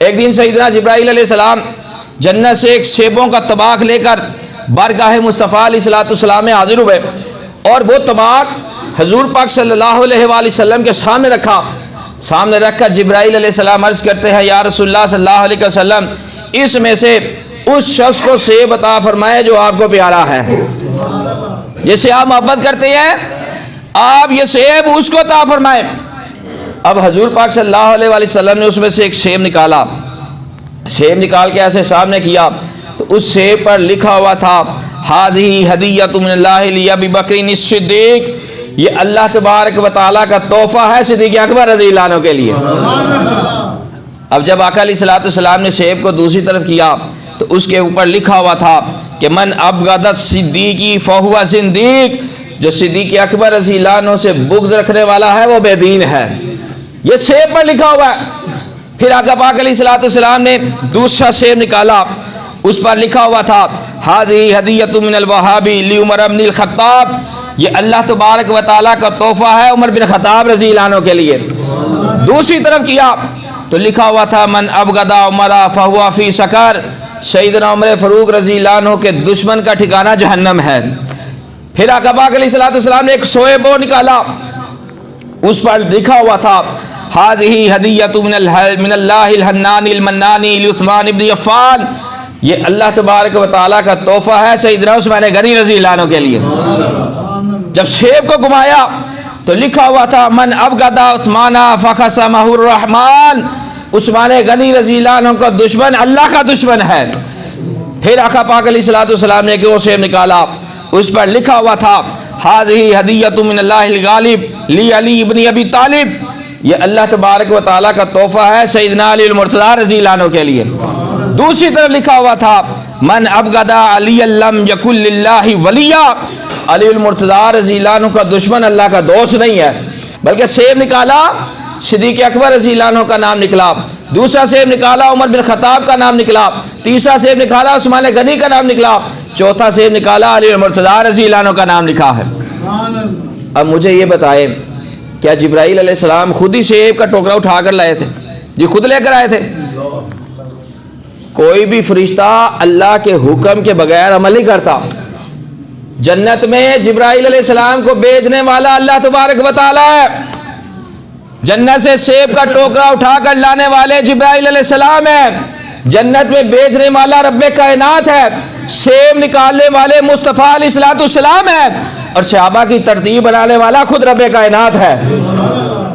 ایک دن سیدنا جبرائیل علیہ السلام جنت سے ایک سیبوں کا طباق لے کر بارگاہ مصطفیٰ علیہ السلام میں حاضر ہوئے، اور وہ طباق حضور پاک صلی اللہ علیہ وآلہ وسلم کے سامنے رکھا۔ سامنے رکھ کر جبرائیل علیہ السلام عرض کرتے ہیں، یا رسول اللہ صلی اللہ علیہ وسلم، اس میں سے اس شخص کو سیب عطا فرمائے جو آپ کو پیارا ہے۔ جیسے آپ محبت کرتے ہیں، آپ یہ سیب اس کو عطا فرمائے۔ اب حضور پاک صلی اللہ علیہ وآلہ وسلم نے اس میں سے ایک سیب نکالا، سیب نکال کے ایسے سامنے کیا تو اس سیب پر لکھا ہوا تھا، ہذہ ہدیۃ من اللہ لابی بکر الصدیق، یہ اللہ تبارک و تعالیٰ کا تحفہ ہے صدیق اکبر رضی اللہ عنہ کے لیے۔ اب جب آقا علیہ السلام نے سیب کو دوسری طرف کیا تو اس کے اوپر لکھا ہوا تھا کہ من ابغض الصدیق فہو زندیق، جو صدیق اکبر رضی اللہ عنہ سے بغض رکھنے والا ہے وہ بے دین ہے۔ یہ سیب پر لکھا ہوا ہے۔ پھر آقا پاک علیہ السلام نے دوسرا سیب نکالا، اس پر لکھا ہوا تھا، ہذہ ہدیۃ من الوہاب لعمر بن الخطاب، یہ اللہ تبارک و تعالیٰ کا تحفہ ہے عمر بن خطاب رضی اللہ عنہ کے لیے۔ دوسری طرف کیا تو لکھا ہوا تھا، من ابغض عمر فہو فی سقر، سیدنا عمر فاروق رضی اللہ عنہ کے دشمن کا ٹھکانہ جہنم ہے۔ پھر آقا پاک علیہ السلام نے ایک سیب نکالا، اس پر لکھا ہوا تھا، ہذہ ہدیۃ من اللہ الحنان المنان لعثمان بن عفان، یہ اللہ تبارک و تعالیٰ کا تحفہ ہے سیدنا عثمان غنی رضی اللہ عنہ کے لیے۔ جب سیب کو گھمایا تو لکھا ہوا تھا، من ابغض عثمان فخصمہ الرحمن، عثمان غنی رضی اللہ عنہ کا دشمن اللہ کا دشمن ہے۔ پھر آقا پاک علیہ السلام نے ایک اور سیب نکالا، اس پر لکھا ہوا تھا، ہذہ ہدیۃ من اللہ الغالب لعلی ابن ابی طالب، یہ اللہ تبارک و تعالیٰ کا تحفہ ہے سیدنا علی المرتضیٰ رضی اللہ عنہ کے لیے۔ دوسری طرف لکھا ہوا تھا، من ابغض علی لم یکن للہ ولیہ، علی المرتضیٰ رضی اللہ عنہ کا دشمن اللہ کا دوست نہیں ہے۔ بلکہ سیب نکالا، صدیق اکبر رضی اللہ عنہ کا نام نکلا، دوسرا سیب نکالا عمر بن خطاب کا نام نکلا، تیسرا سیب نکالا عثمان غنی کا نام نکلا، چوتھا سیب نکالا علی المرتضیٰ رضی اللہ عنہ کا نام لکھا ہے۔ اب مجھے یہ بتائیں، کیا جبرائیل علیہ السلام خود ہی سیب کا ٹوکرا اٹھا کر لائے تھے؟ جی خود لے کر آئے تھے؟ کوئی بھی فرشتہ اللہ کے حکم کے بغیر عمل نہیں کرتا۔ جنت میں جبرائیل علیہ السلام کو بھیجنے والا اللہ تبارک و تعالیٰ ہے، جنت سے سیب کا ٹوکرا اٹھا کر لانے والے جبرائیل علیہ السلام ہیں، جنت میں بھیجنے والا رب کائنات ہے، سیب نکالنے والے مصطفیٰ علیہ السلام ہیں، اور صحابہ کی ترتیب بنانے والا خود رب کائنات ہے۔